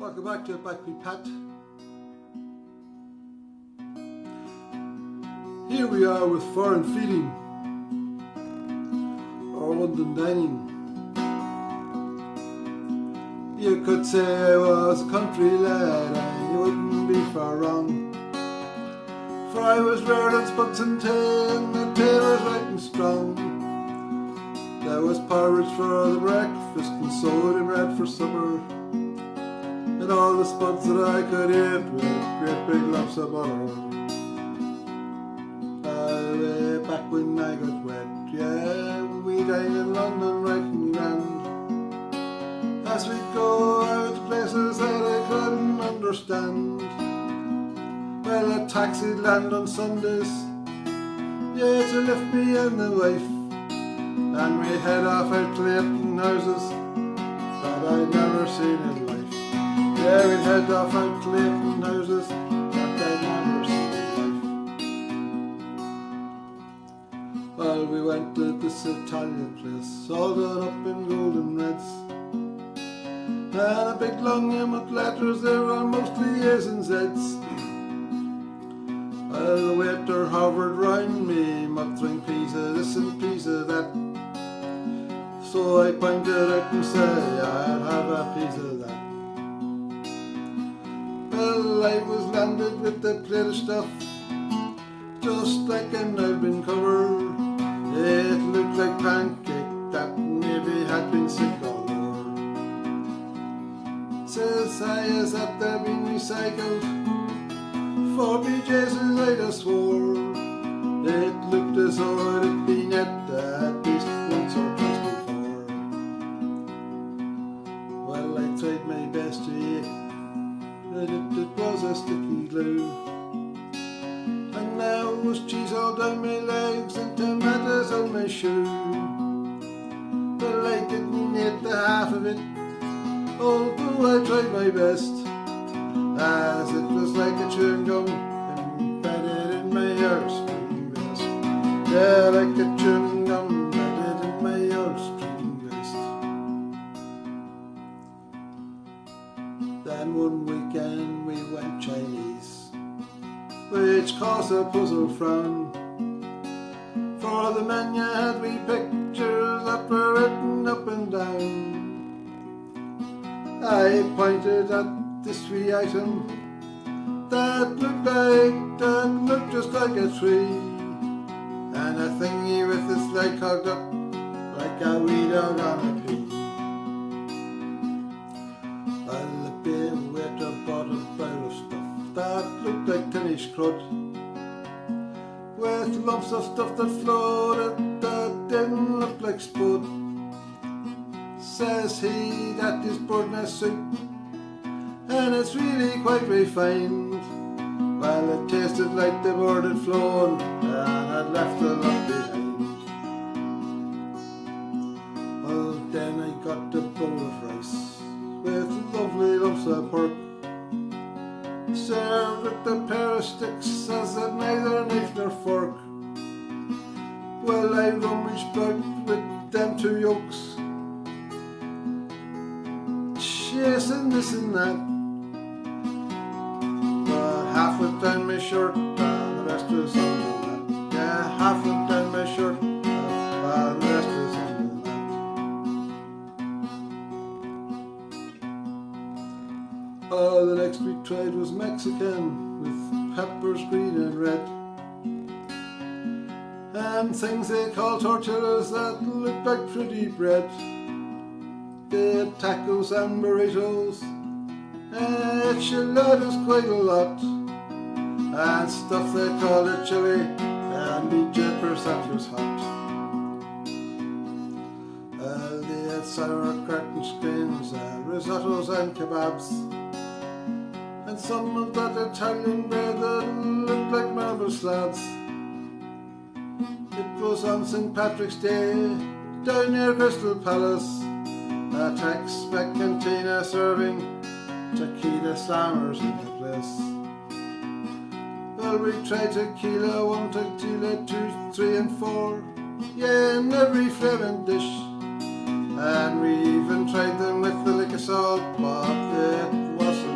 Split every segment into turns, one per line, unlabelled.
Welcome back to Back with Pat. Here we are with foreign feeding, or London dining. You could say I was a country lad, and you wouldn't be far wrong. For I was reared on spuds and tin, the tail was right and strong. There was porridge for the breakfast and soda bread for supper, and all the spuds that I could eat with great big lumps of butter. Way back when I got wet, yeah, we dined in London right and grand. As we go out to places that I couldn't understand. Well, a taxi'd land on Sundays, yeah, to lift me and the wife, and we head off out to Leighton houses that I'd never seen in life. Yeah, we'd head off out to Leighton houses that I'd never seen in life. Well, we went to this Italian place, all done up in gold and reds, and a big long name with letters, they were mostly A's and Z's. Well, the waiter hovered round me, muttering piece of this and piece of that. So I pointed out and said, I'll have a piece of that. Well, I was landed with the plate of stuff, just like an Albion cover. It looked like pancake that maybe had been sick all over. Says I, is that they're been recycled? For BJ's I'd have swore. It looked as though it had been at least once or twice before. Well, I tried my best to eat, but it was a sticky glue. And now was cheese all down my legs and tomatoes on my shoe. But I didn't eat the half of it, although I tried my best, as it was like a chewing gum embedded in my heartstring vest. Yeah, like a chewing gum embedded in my heartstring vest. Then one weekend we went Chinese, which caused a puzzle frown. For the menu had wee pictures that were written up and down. I pointed at this wee item that looked just like a tree, and a thingy with its leg cocked up like a wee dog on a pea. Well, the big waiter brought a bowl of stuff that looked like tinnish crud, with lumps of stuff that floated that didn't look like spud. Says he, that is bird nest soup, and it's really quite refined. Well, it tasted like the bird had flown and had left a lot behind. Well, then I got a bowl of rice with lovely lumps of pork, served with a pair of sticks as had neither knife nor fork. Well, I rummaged about with them two yolks, chasing this and that. Half went down my shirt and the rest was under that. Yeah, half went down my shirt and the rest was under that. The next we tried was Mexican, with peppers green and red, and things they call tortillas that looked like pretty bread. They had tacos and burritos, enchiladas quite a lot, and stuff they called it chili, and the jippers that was hot. They had sauerkraut and skins, risottos and kebabs, and some of that Italian bread that looked like marble slabs. It was on St. Patrick's Day, down near Crystal Palace, a Tex-Mex cantina serving tequila slammers in the place. Well, we tried tequila 1, tequila 2, 3 and 4, yeah, in every flavouring dish, and we even tried them with the liquor salt, but it wasn't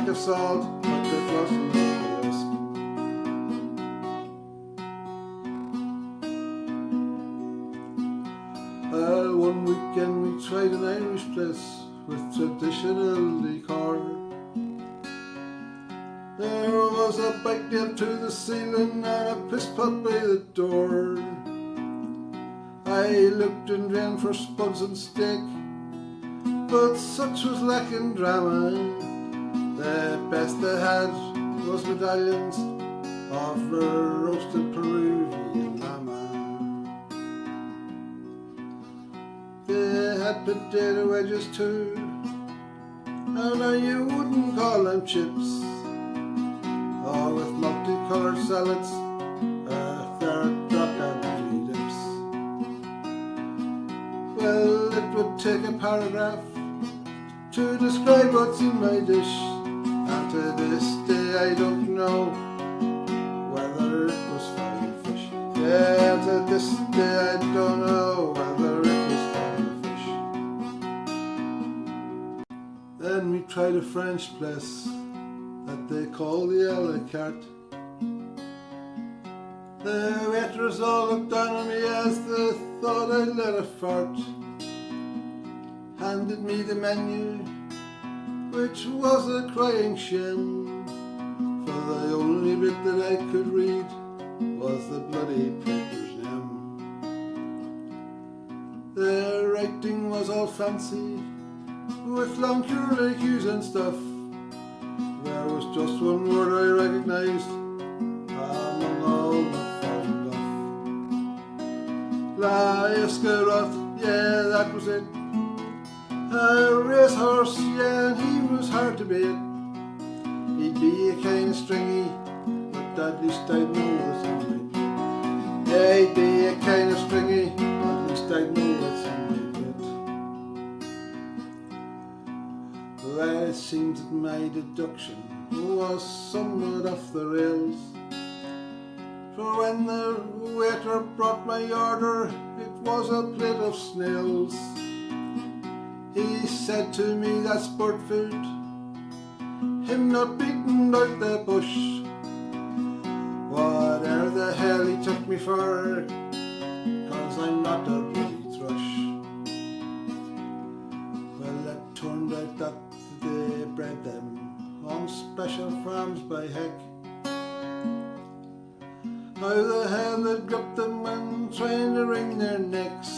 of salt, but it wasn't a risk. Well, one weekend we tried an Irish place with traditional decor. There was a bike nailed to the ceiling and a piss pot by the door. I looked in vain for spuds and steak, but such was lacking drama. The best they had was medallions of a roasted Peruvian llama. They had potato wedges too, and now you wouldn't call them chips. Or with multicoloured salads, a third drop and 3 dips. Well, it would take a paragraph to describe what's in my dish, and to this day I don't know whether it was fine fish. Yeah, to this day I don't know whether it was fine fish. Then we tried a French place that they call the a la carte. The waiters all looked down on me as they thought I'd let a fart. Handed me the menu, which was a crying shame, for the only bit that I could read was the bloody printer's name. Their writing was all fancy, with long curlicues and stuff. There was just one word I recognised among all the foreign guff. La Escarotte, yeah, that was it. A racehorse, yeah, and he was hard to beat. He'd be a kind of stringy, but at least I'd know it's on my bit. Yeah, he'd be a kind of stringy, at least I'd know it's on my bit. Well, it seems that my deduction was somewhat off the rails, for when the waiter brought my order, it was a plate of snails. He said to me, that's sport food, him not beaten out the bush. Whatever the hell he took me for, 'cause I'm not a bloody thrush. Well, it turned out that they bred them on special farms by heck. How the hell they gripped them when trying to wring their necks.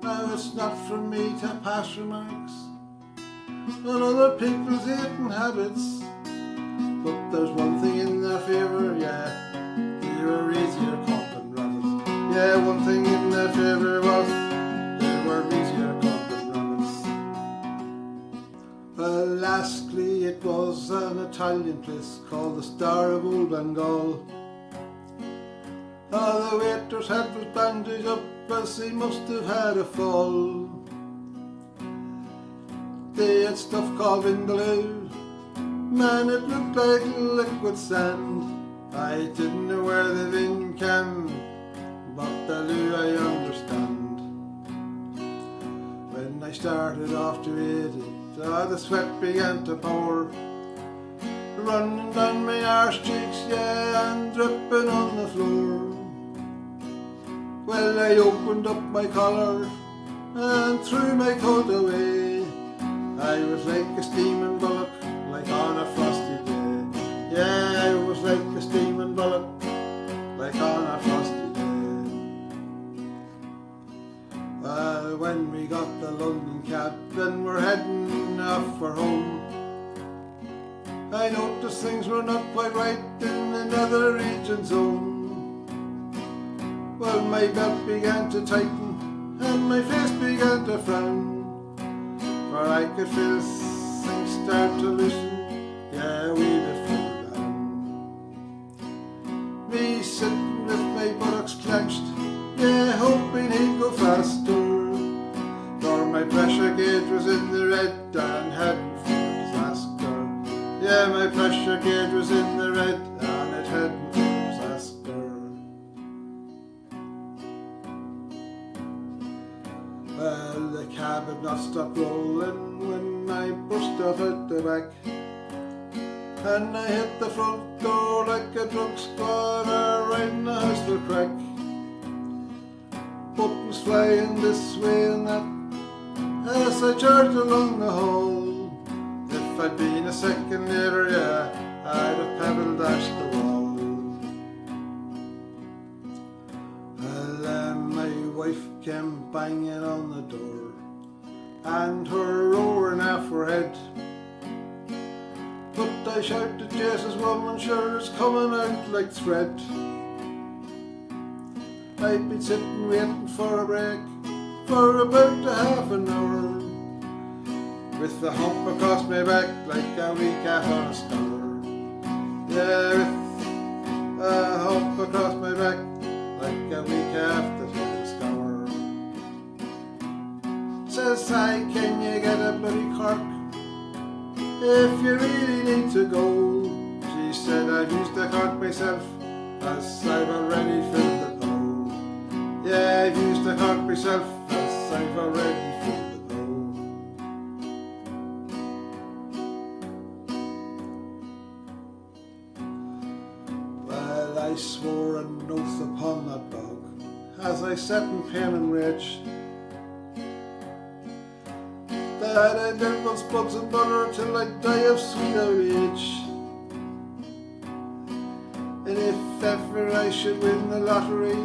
Now it's not for me to pass remarks on other people's eating habits, but there's one thing in their favour, yeah, they were easier caught than rabbits. Yeah, one thing in their favour was they were easier caught than rabbits. Well, lastly it was an Italian place called the Star of Old Bengal. The waiter's head was bandaged up as he must have had a fall. They had stuff called vindaloo, man, it looked like liquid sand. I didn't know where the vin came, but the loo I understand. When I started off to eat it, the sweat began to pour, running down my arse cheeks, yeah, and dripping on the floor. Well, I opened up my collar and threw my coat away. I was like a steaming bullock, like on a frosty day. Yeah, I was like a steaming bullock, like on a frosty day. Well, when we got the London cab and we're heading off for home, I noticed things were not quite right in another region zone. Well, my belt began to tighten and my face began to frown, for I could feel things start to loosen, yeah, a wee bit further down. Me sitting with my buttocks clenched, yeah, hoping he'd go faster, for my pressure gauge was in the red and heading for disaster. Yeah, my pressure gauge was in the red and it heading for disaster. Well, the cab had not stopped rolling when I burst off at the back. and I hit the front door like a drunk squatter riding a house for crack. Buttons flying this way and that as I charged along the hall. If I'd been a second later, yeah, I'd have pebble dashed the wall. Well, then my wife came banging on the door, and her roaring half her head. But I shouted, Jesus woman, sure is coming out like thread. I'd been sitting waiting for a break for about a half an hour, with the hump across my back like a wee calf on a scour. Yeah, with a hump across my back like a wee calf that's on a scour. Says I, can you get a bloody cork if you really need to go? She said, I've used the cork myself as I've already filled the blow. Yeah, I've used the cork myself as I've already filled the blow. Well, I swore an oath upon that dog as I sat in pain and rage, that I'd live on spuds and butter till I'd die of sweet old age. And if ever I should win the lottery,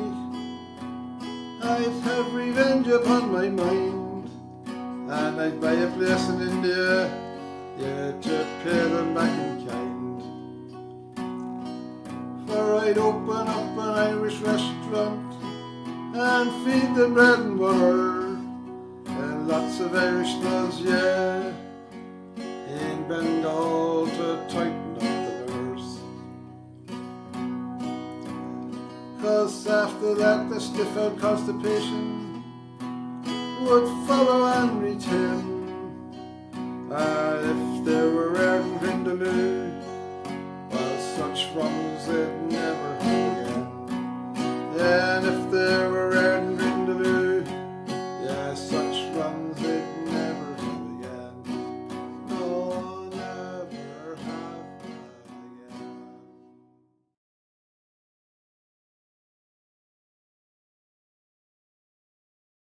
I'd have revenge upon my mind, and I'd buy a place in India, yeah, to pay them back in kind. For I'd open up an Irish restaurant and feed them bread and butter, and lots of Irish lads, yeah, in Bengal to tighten up the livers. 'Cause after that the stiff out constipation would follow and return. If there were air in Vindaloo, well, such wrongs they'd never